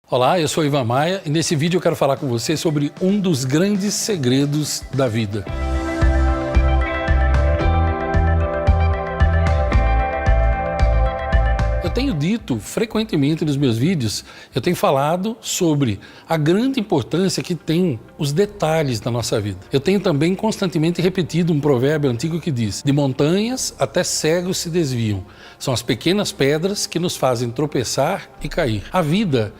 Olá, eu sou Ivan Maia e nesse vídeo eu quero falar com você sobre um dos grandes segredos da vida. Eu tenho dito frequentemente nos meus vídeos, eu tenho falado sobre a grande importância que tem os detalhes na nossa vida. Eu tenho também constantemente repetido um provérbio antigo que diz: de montanhas até cegos se desviam. São as pequenas pedras que nos fazem tropeçar e cair. A vida,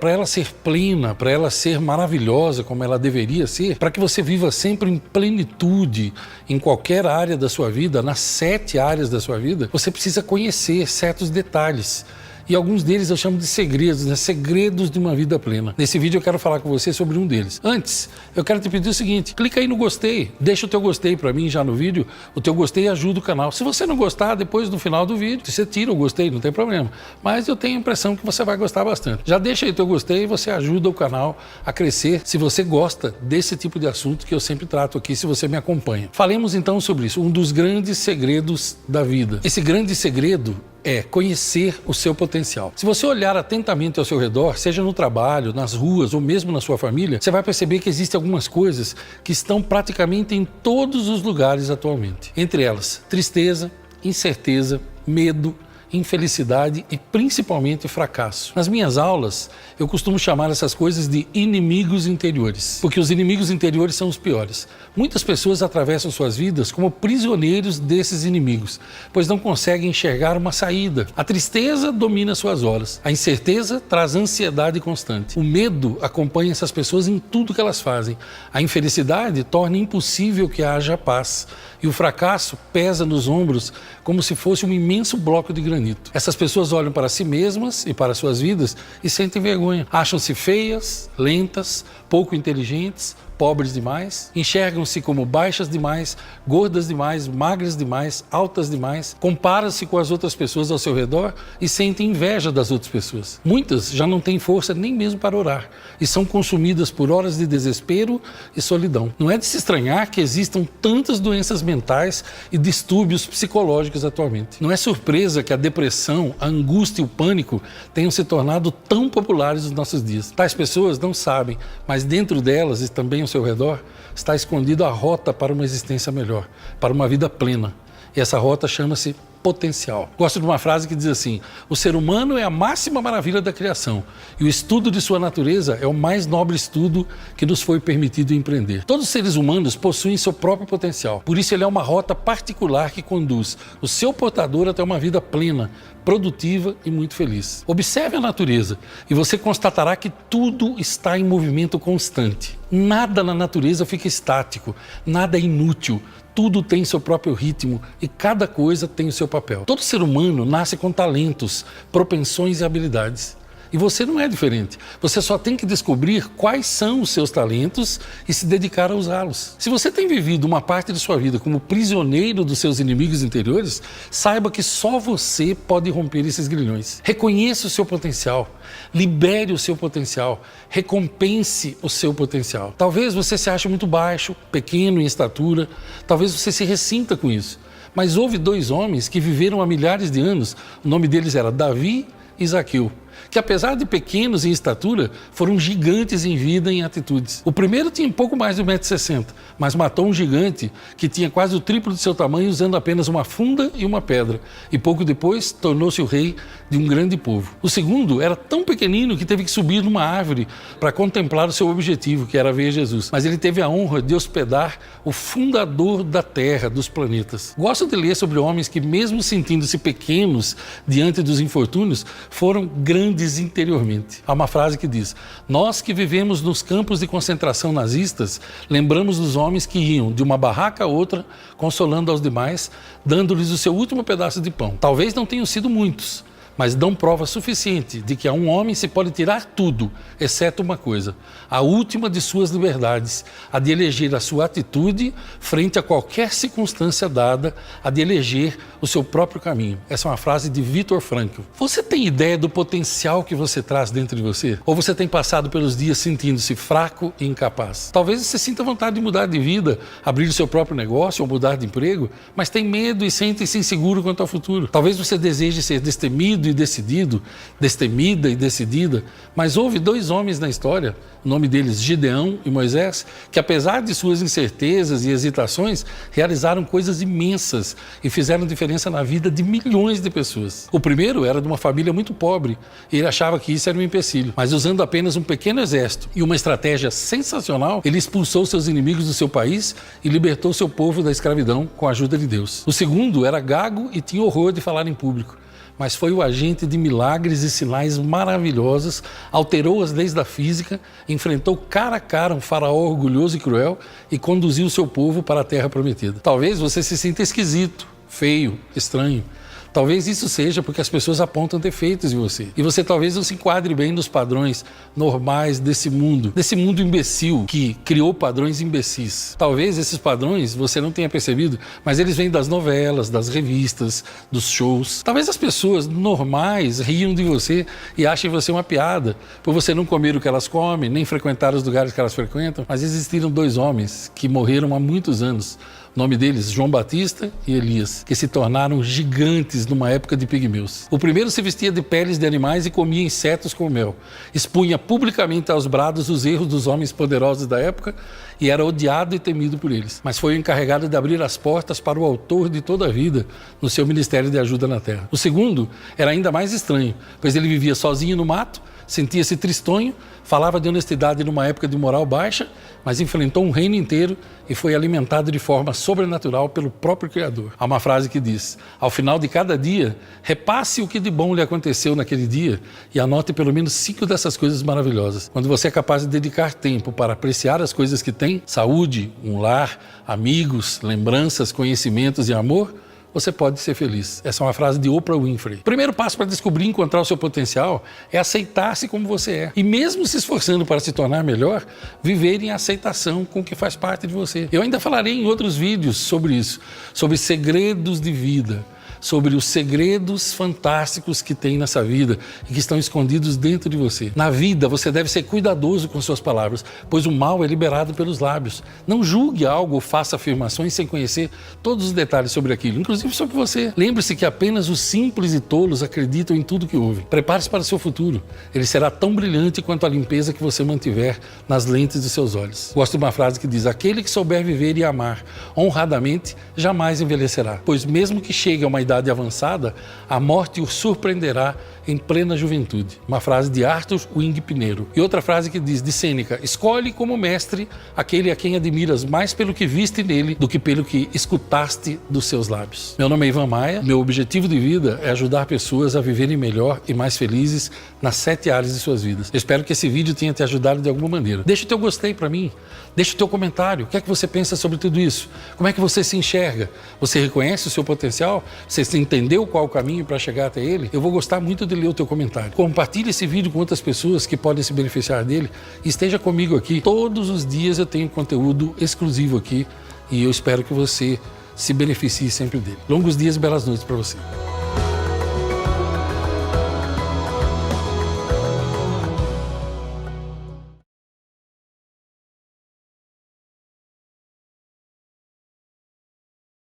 para ela ser plena, para ela ser maravilhosa como ela deveria ser, para que você viva sempre em plenitude em qualquer área da sua vida, nas 7 áreas da sua vida, você precisa conhecer certos detalhes. E alguns deles eu chamo de segredos, né? Segredos de uma vida plena. Nesse vídeo eu quero falar com você sobre um deles. Antes, eu quero te pedir o seguinte: clica aí no gostei, deixa o teu gostei para mim já no vídeo. O teu gostei ajuda o canal. Se você não gostar, depois no final do vídeo, você tira o gostei, não tem problema. Mas eu tenho a impressão que você vai gostar bastante. Já deixa aí o teu gostei e você ajuda o canal a crescer se você gosta desse tipo de assunto que eu sempre trato aqui, se você me acompanha. Falemos então sobre isso, um dos grandes segredos da vida. Esse grande segredo é conhecer o seu potencial. Se você olhar atentamente ao seu redor, seja no trabalho, nas ruas ou mesmo na sua família, você vai perceber que existem algumas coisas que estão praticamente em todos os lugares atualmente. Entre elas, tristeza, incerteza, medo, infelicidade e principalmente fracasso. Nas minhas aulas, eu costumo chamar essas coisas de inimigos interiores, porque os inimigos interiores são os piores. Muitas pessoas atravessam suas vidas como prisioneiros desses inimigos, pois não conseguem enxergar uma saída. A tristeza domina suas horas, a incerteza traz ansiedade constante. O medo acompanha essas pessoas em tudo que elas fazem. A infelicidade torna impossível que haja paz. E o fracasso pesa nos ombros como se fosse um imenso bloco de granito. Essas pessoas olham para si mesmas e para suas vidas e sentem vergonha. Acham-se feias, lentas, pouco inteligentes, pobres demais, enxergam-se como baixas demais, gordas demais, magras demais, altas demais, comparam-se com as outras pessoas ao seu redor e sentem inveja das outras pessoas. Muitas já não têm força nem mesmo para orar e são consumidas por horas de desespero e solidão. Não é de se estranhar que existam tantas doenças mentais e distúrbios psicológicos atualmente. Não é surpresa que a depressão, a angústia e o pânico tenham se tornado tão populares nos nossos dias. Tais pessoas não sabem, mas dentro delas e também ao seu redor está escondida a rota para uma existência melhor, para uma vida plena. E essa rota chama-se potencial. Gosto de uma frase que diz assim: o ser humano é a máxima maravilha da criação e o estudo de sua natureza é o mais nobre estudo que nos foi permitido empreender. Todos os seres humanos possuem seu próprio potencial, por isso ele é uma rota particular que conduz o seu portador até uma vida plena, produtiva e muito feliz. Observe a natureza e você constatará que tudo está em movimento constante. Nada na natureza fica estático, nada é inútil. Tudo tem seu próprio ritmo e cada coisa tem o seu papel. Todo ser humano nasce com talentos, propensões e habilidades. E você não é diferente. Você só tem que descobrir quais são os seus talentos e se dedicar a usá-los. Se você tem vivido uma parte de sua vida como prisioneiro dos seus inimigos interiores, saiba que só você pode romper esses grilhões. Reconheça o seu potencial, libere o seu potencial, recompense o seu potencial. Talvez você se ache muito baixo, pequeno em estatura, talvez você se ressinta com isso. Mas houve 2 homens que viveram há milhares de anos, o nome deles era Davi e Zaqueu, que apesar de pequenos em estatura, foram gigantes em vida e em atitudes. O primeiro tinha pouco mais de 1,60 m, mas matou um gigante que tinha quase o triplo de seu tamanho usando apenas uma funda e uma pedra, e pouco depois tornou-se o rei de um grande povo. O segundo era tão pequenino que teve que subir numa árvore para contemplar o seu objetivo, que era ver Jesus. Mas ele teve a honra de hospedar o fundador da Terra, dos planetas. Gosto de ler sobre homens que, mesmo sentindo-se pequenos diante dos infortúnios, foram grandes interiormente. Há uma frase que diz: nós que vivemos nos campos de concentração nazistas, lembramos dos homens que iam de uma barraca a outra, consolando aos demais, dando-lhes o seu último pedaço de pão. Talvez não tenham sido muitos, mas dão prova suficiente de que a um homem se pode tirar tudo, exceto uma coisa: a última de suas liberdades, a de eleger a sua atitude frente a qualquer circunstância dada, a de eleger o seu próprio caminho. Essa é uma frase de Viktor Frankl. Você tem ideia do potencial que você traz dentro de você? Ou você tem passado pelos dias sentindo-se fraco e incapaz? Talvez você sinta vontade de mudar de vida, abrir o seu próprio negócio ou mudar de emprego, mas tem medo e sente-se inseguro quanto ao futuro. Talvez você deseje ser destemido e decidido, destemida e decidida, mas houve 2 homens na história, o nome deles Gideão e Moisés, que apesar de suas incertezas e hesitações, realizaram coisas imensas e fizeram diferença na vida de milhões de pessoas. O primeiro era de uma família muito pobre e ele achava que isso era um empecilho, mas usando apenas um pequeno exército e uma estratégia sensacional, ele expulsou seus inimigos do seu país e libertou seu povo da escravidão com a ajuda de Deus. O segundo era gago e tinha horror de falar em público, mas foi o agente de milagres e sinais maravilhosos, alterou as leis da física, enfrentou cara a cara um faraó orgulhoso e cruel e conduziu o seu povo para a terra prometida. Talvez você se sinta esquisito, feio, estranho. Talvez isso seja porque as pessoas apontam defeitos em você. E você talvez não se enquadre bem nos padrões normais desse mundo imbecil que criou padrões imbecis. Talvez esses padrões você não tenha percebido, mas eles vêm das novelas, das revistas, dos shows. Talvez as pessoas normais riam de você e achem você uma piada, por você não comer o que elas comem, nem frequentar os lugares que elas frequentam. Mas existiram 2 homens que morreram há muitos anos. O nome deles, João Batista e Elias, que se tornaram gigantes numa época de pigmeus. O primeiro se vestia de peles de animais e comia insetos com mel. Expunha publicamente aos brados os erros dos homens poderosos da época e era odiado e temido por eles. Mas foi o encarregado de abrir as portas para o autor de toda a vida no seu ministério de ajuda na terra. O segundo era ainda mais estranho, pois ele vivia sozinho no mato, sentia-se tristonho, falava de honestidade numa época de moral baixa, mas enfrentou um reino inteiro e foi alimentado de forma sobrenatural pelo próprio Criador. Há uma frase que diz: ao final de cada dia, repasse o que de bom lhe aconteceu naquele dia e anote pelo menos 5 dessas coisas maravilhosas. Quando você é capaz de dedicar tempo para apreciar as coisas que tem, saúde, um lar, amigos, lembranças, conhecimentos e amor, você pode ser feliz. Essa é uma frase de Oprah Winfrey. O primeiro passo para descobrir e encontrar o seu potencial é aceitar-se como você é. E mesmo se esforçando para se tornar melhor, viver em aceitação com o que faz parte de você. Eu ainda falarei em outros vídeos sobre isso, sobre segredos de vida, sobre os segredos fantásticos que tem nessa vida e que estão escondidos dentro de você. Na vida, você deve ser cuidadoso com suas palavras, pois o mal é liberado pelos lábios. Não julgue algo ou faça afirmações sem conhecer todos os detalhes sobre aquilo, inclusive sobre você. Lembre-se que apenas os simples e tolos acreditam em tudo que ouvem. Prepare-se para o seu futuro. Ele será tão brilhante quanto a limpeza que você mantiver nas lentes de seus olhos. Gosto de uma frase que diz: aquele que souber viver e amar honradamente jamais envelhecerá, pois mesmo que chegue a uma idade avançada, a morte o surpreenderá em plena juventude. Uma frase de Arthur Wing Pinheiro. E outra frase que diz, de Sêneca: escolhe como mestre aquele a quem admiras mais pelo que viste nele do que pelo que escutaste dos seus lábios. Meu nome é Ivan Maia. Meu objetivo de vida é ajudar pessoas a viverem melhor e mais felizes nas 7 áreas de suas vidas. Eu espero que esse vídeo tenha te ajudado de alguma maneira. Deixa o teu gostei para mim. Deixa o teu comentário. O que é que você pensa sobre tudo isso? Como é que você se enxerga? Você reconhece o seu potencial? Você entendeu qual o caminho para chegar até ele? Eu vou gostar muito de ler o teu comentário. Compartilhe esse vídeo com outras pessoas que podem se beneficiar dele e esteja comigo aqui. Todos os dias eu tenho conteúdo exclusivo aqui e eu espero que você se beneficie sempre dele. Longos dias e belas noites para você.